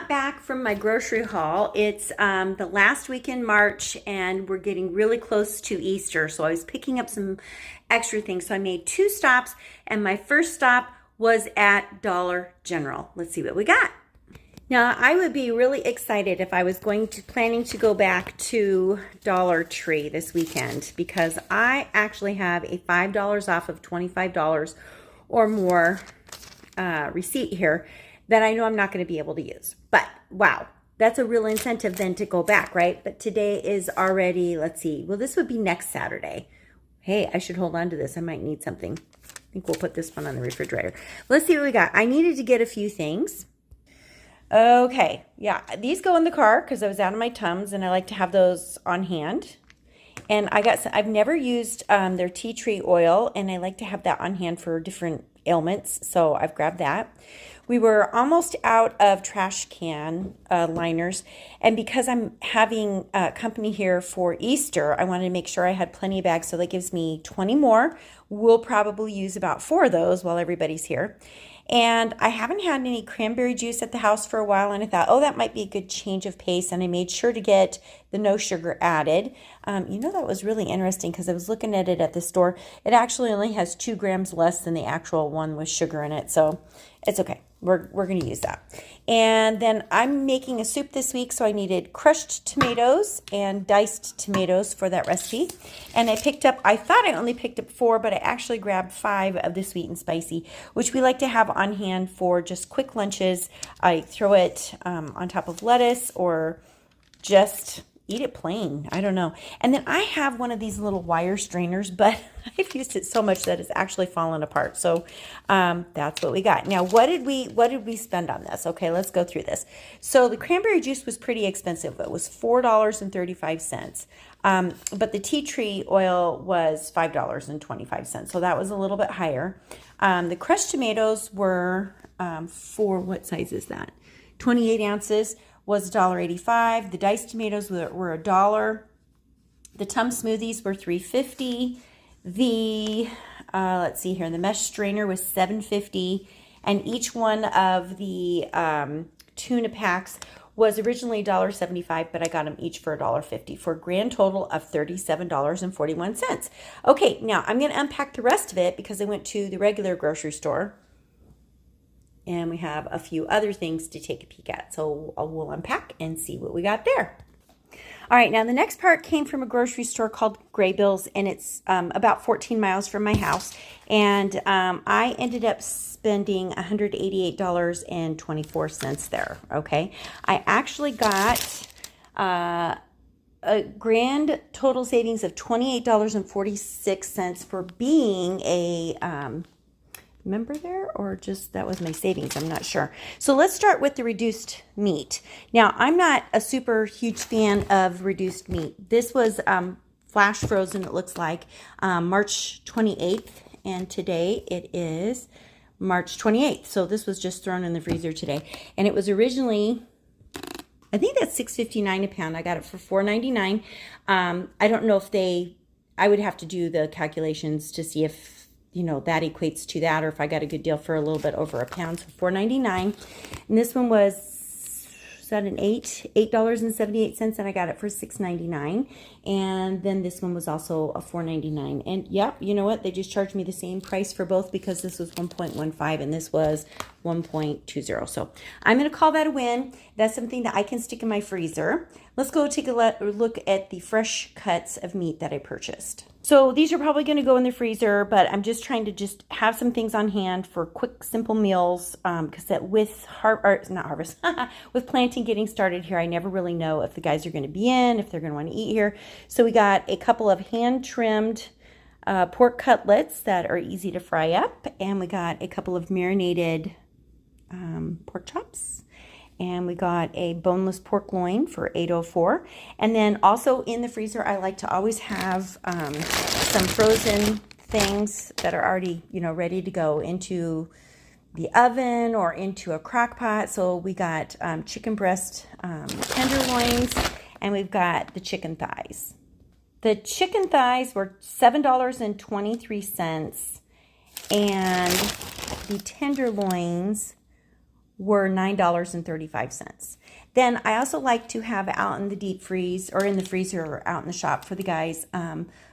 back from my grocery haul. It's the last week in March and we're getting really close to Easter. So I was picking up some extra things. So I made 2 stops and my first stop was at Dollar General. Let's see what we got. Now I would be really excited if I was planning to go back to Dollar Tree this weekend because I actually have a $5 off of $25 or more receipt here that I know I'm not going to be able to use. But wow, that's a real incentive then to go back, right? But today is already, let's see, well, this would be next Saturday. Hey, I should hold on to this. I might need something. I think we'll put this one on the refrigerator. Let's see what we got. I needed to get a few things. Okay, yeah, these go in the car because I was out of my Tums and I like to have those on hand. And I've never used their tea tree oil and I like to have that on hand for different ailments. So I've grabbed that. We were almost out of trash can liners. And because I'm having company here for Easter, I wanted to make sure I had plenty of bags. So that gives me 20 more. We'll probably use about 4 of those while everybody's here. And I haven't had any cranberry juice at the house for a while, and I thought, oh, that might be a good change of pace, and I made sure to get the no sugar added. That was really interesting because I was looking at it at the store. It actually only has 2 grams less than the actual one with sugar in it, so it's okay. We're going to use that. And then I'm making a soup this week, so I needed crushed tomatoes and diced tomatoes for that recipe. And I thought I only picked up 4, but I actually grabbed 5 of the sweet and spicy, which we like to have on hand for just quick lunches. I throw it on top of lettuce or just eat it plain. I don't know. And then I have one of these little wire strainers, but I've used it so much that it's actually fallen apart. So that's what we got. Now, what did we spend on this? Okay, let's go through this. So the cranberry juice was pretty expensive. It was $4.35. But the tea tree oil was $5.25. So that was a little bit higher. The crushed tomatoes were for, what size is that? 28 ounces. Was $1.85. The diced tomatoes were $1. The Tum smoothies were $3.50. The let's see here, the mesh strainer was $7.50, and each one of the tuna packs was originally $1.75, but I got them each for $1.50 for a grand total of $37.41. Okay, now I'm going to unpack the rest of it because I went to the regular grocery store. And we have a few other things to take a peek at. So we'll unpack and see what we got there. All right, now the next part came from a grocery store called Graybill's, and it's about 14 miles from my house. And I ended up spending $188.24 there, okay? I actually got a grand total savings of $28.46 for being a member there, or just that was my savings, I'm not sure. So let's start with the reduced meat. Now, I'm not a super huge fan of reduced meat. This was flash frozen, it looks like, March 28th, and today it is March 28th. So this was just thrown in the freezer today, and it was originally, I think that's $6.59 a pound. I got it for $4.99. I don't know if I would have to do the calculations to see if that equates to that, or if I got a good deal for a little bit over a pound. So $4.99. And this one was, is that an $8.78, and I got it for $6.99. And then this one was also a $4.99. And yeah, you know what? They just charged me the same price for both because this was 1.15 and this was 1.20. So I'm going to call that a win. That's something that I can stick in my freezer. Let's go take a look at the fresh cuts of meat that I purchased. So these are probably going to go in the freezer, but I'm just trying to have some things on hand for quick, simple meals. Because with with planting getting started here, I never really know if the guys are going to be in, if they're going to want to eat here. So we got a couple of hand-trimmed pork cutlets that are easy to fry up, and we got a couple of marinated pork chops. And we got a boneless pork loin for $8.04. And then also in the freezer, I like to always have some frozen things that are already, ready to go into the oven or into a crock pot. So we got chicken breast tenderloins, and we've got the chicken thighs. The chicken thighs were $7.23, and the tenderloins were $9.35. Then I also like to have out in the deep freeze or in the freezer or out in the shop for the guys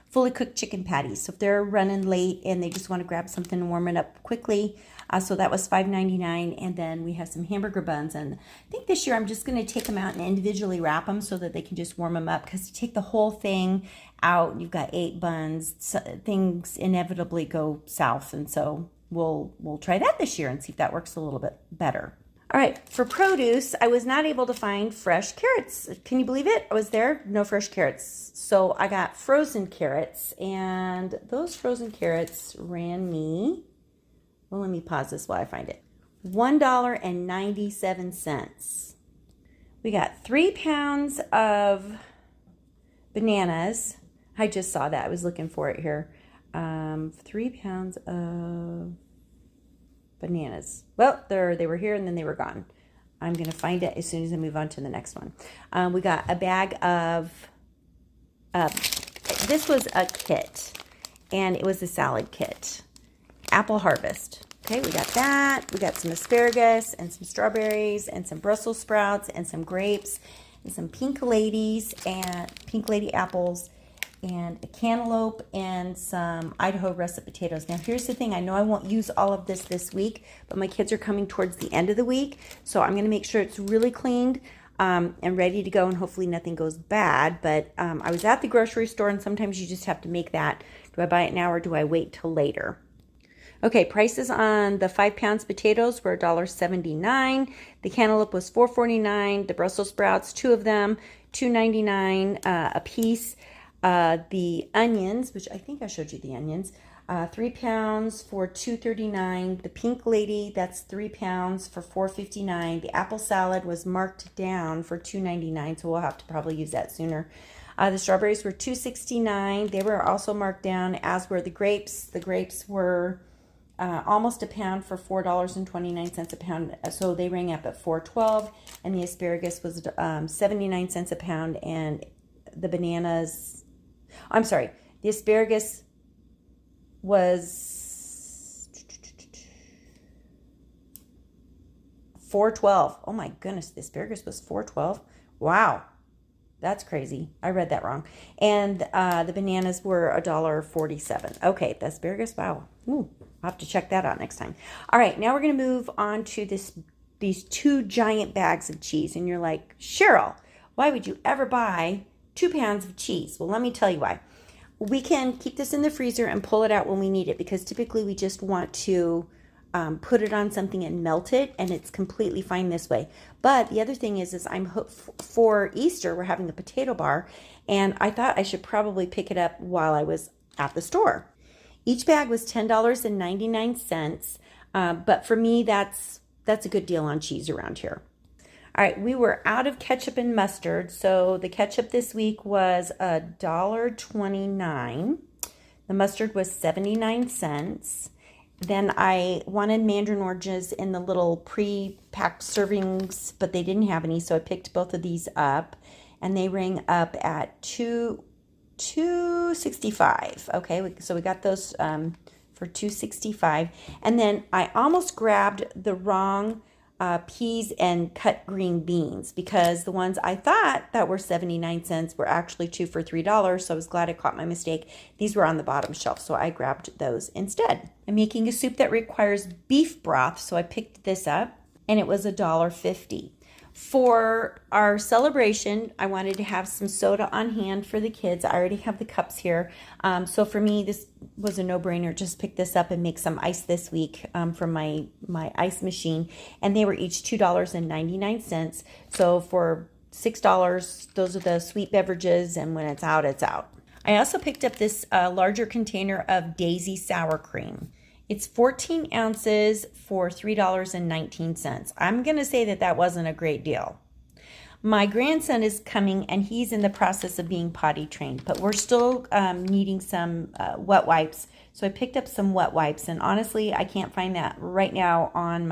fully cooked chicken patties. So if they're running late and they just want to grab something and warm it up quickly, so that was $5.99. And then we have some hamburger buns. And I think this year I'm just going to take them out and individually wrap them so that they can just warm them up. Because to take the whole thing out, you've got 8 buns. So things inevitably go south. And so we'll try that this year and see if that works a little bit better. All right, for produce, I was not able to find fresh carrots. Can you believe it? I was there, no fresh carrots. So I got frozen carrots, and those frozen carrots ran me, well, let me pause this while I find it, $1.97. We got 3 pounds of bananas. I just saw that. I was looking for it here. 3 pounds of bananas. Well, they were here and then they were gone. I'm going to find it as soon as I move on to the next one. We got a bag of, this was a kit, and it was a salad kit. Apple Harvest. Okay, we got that. We got some asparagus and some strawberries and some Brussels sprouts and some grapes and some pink ladies and pink lady apples and a cantaloupe and some Idaho russet potatoes. Now, here's the thing. I know I won't use all of this week, but my kids are coming towards the end of the week, so I'm going to make sure it's really cleaned and ready to go, and hopefully nothing goes bad. But I was at the grocery store, and sometimes you just have to make that. Do I buy it now or do I wait till later? Okay, prices on the 5 pounds potatoes were $1.79. The cantaloupe was $4.49. The Brussels sprouts, 2 of them, $2.99 a piece. The onions, which I think I showed you the onions, 3 pounds for $2.39. The pink lady, that's 3 pounds for $4.59. The apple salad was marked down for $2.99, so we'll have to probably use that sooner. The strawberries were $2.69. They were also marked down, as were the grapes. The grapes were almost a pound for $4.29 a pound, so they rang up at $4.12. And the asparagus was 79 cents a pound, and the bananas, I'm sorry, the asparagus was $4.12. Oh my goodness, the asparagus was $4.12. Wow, that's crazy. I read that wrong. And the bananas were $1.47. Okay, the asparagus, wow. Ooh, I'll have to check that out next time. All right, now we're going to move on to these 2 giant bags of cheese. And you're like, Cheryl, why would you ever buy 2 pounds of cheese? Well, let me tell you why. We can keep this in the freezer and pull it out when we need it, because typically we just want to put it on something and melt it, and it's completely fine this way. But the other thing is I'm for Easter, we're having a potato bar, and I thought I should probably pick it up while I was at the store. Each bag was $10.99, but for me, that's a good deal on cheese around here. All right, we were out of ketchup and mustard, so the ketchup this week was $1.29. The mustard was 79 cents. Then I wanted mandarin oranges in the little pre-packed servings, but they didn't have any, so I picked both of these up, and they rang up at $2.65. Okay, so we got those for $2.65, and then I almost grabbed the wrong peas and cut green beans, because the ones I thought that were 79 cents were actually 2 for $3, so I was glad I caught my mistake. These were on the bottom shelf, so I grabbed those instead. I'm making a soup that requires beef broth, so I picked this up, and it was $1.50. For our celebration, I wanted to have some soda on hand for the kids. I already have the cups here. So for me, this was a no-brainer. Just pick this up and make some ice this week from my ice machine. And they were each $2.99. So for $6, those are the sweet beverages. And when it's out, it's out. I also picked up this larger container of Daisy sour cream. It's 14 ounces for $3.19. I'm going to say that wasn't a great deal. My grandson is coming, and he's in the process of being potty trained, but we're still needing some wet wipes. So I picked up some wet wipes, and honestly, I can't find that right now on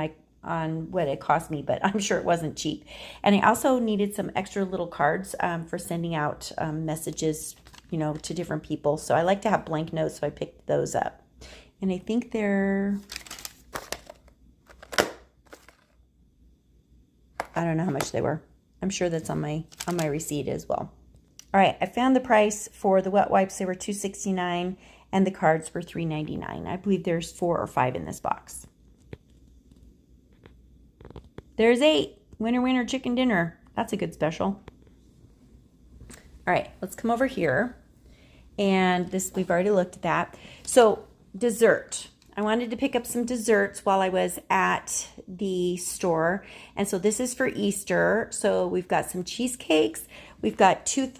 what it cost me, but I'm sure it wasn't cheap. And I also needed some extra little cards for sending out messages, to different people. So I like to have blank notes, so I picked those up. And I think they're I don't know how much they were. I'm sure that's on my receipt as well. All right, I found the price for the wet wipes. They were $2.69 and the cards were $3.99. I believe there's 4 or 5 in this box. There's 8. Winner, winner, chicken dinner. That's a good special. All right, let's come over here. And this, we've already looked at that. So dessert. I wanted to pick up some desserts while I was at the store. And so this is for Easter. So we've got some cheesecakes. We've got 2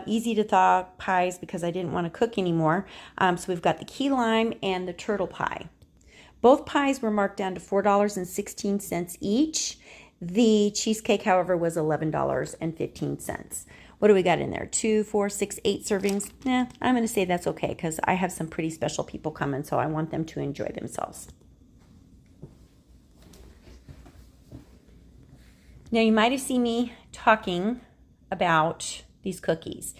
easy to thaw pies because I didn't want to cook anymore. So we've got the key lime and the turtle pie. Both pies were marked down to $4.16 each. The cheesecake, however, was $11.15. What do we got in there? 2, 4, 6, 8 servings. I'm going to say that's okay because I have some pretty special people coming, so I want them to enjoy themselves. Now, you might have seen me talking about these cookies.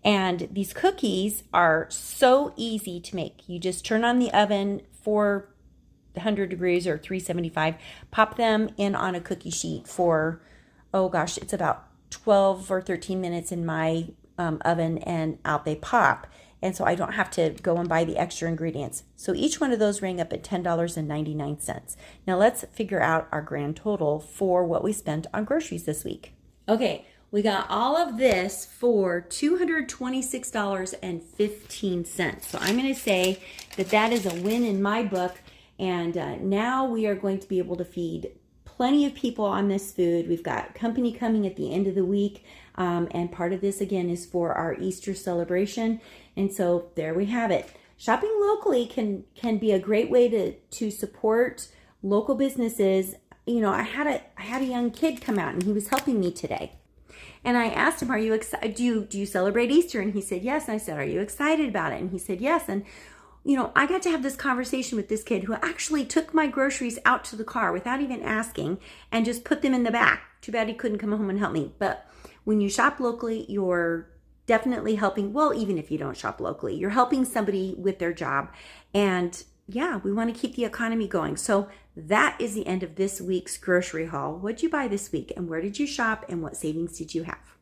And these cookies are so easy to make. You just turn on the oven for 100 degrees or 375, pop them in on a cookie sheet for, oh gosh, it's about 12 or 13 minutes in my oven, and out they pop. And so I don't have to go and buy the extra ingredients. So each one of those rang up at $10.99. Now let's figure out our grand total for what we spent on groceries this week. Okay, we got all of this for $226.15. So I'm going to say that that is a win in my book. And now we are going to be able to feed plenty of people on this food. We've got company coming at the end of the week. And part of this, again, is for our Easter celebration. And so there we have it. Shopping locally can be a great way to support local businesses. You know, I had a young kid come out and he was helping me today. And I asked him, "Are you excited? Do you celebrate Easter?" And he said, "Yes." And I said, "Are you excited about it?" And he said, "Yes." And you know, I got to have this conversation with this kid who actually took my groceries out to the car without even asking and just put them in the back. Too bad he couldn't come home and help me. But when you shop locally, you're definitely helping. Well, even if you don't shop locally, you're helping somebody with their job. And yeah, we want to keep the economy going. So that is the end of this week's grocery haul. What'd you buy this week and where did you shop and what savings did you have?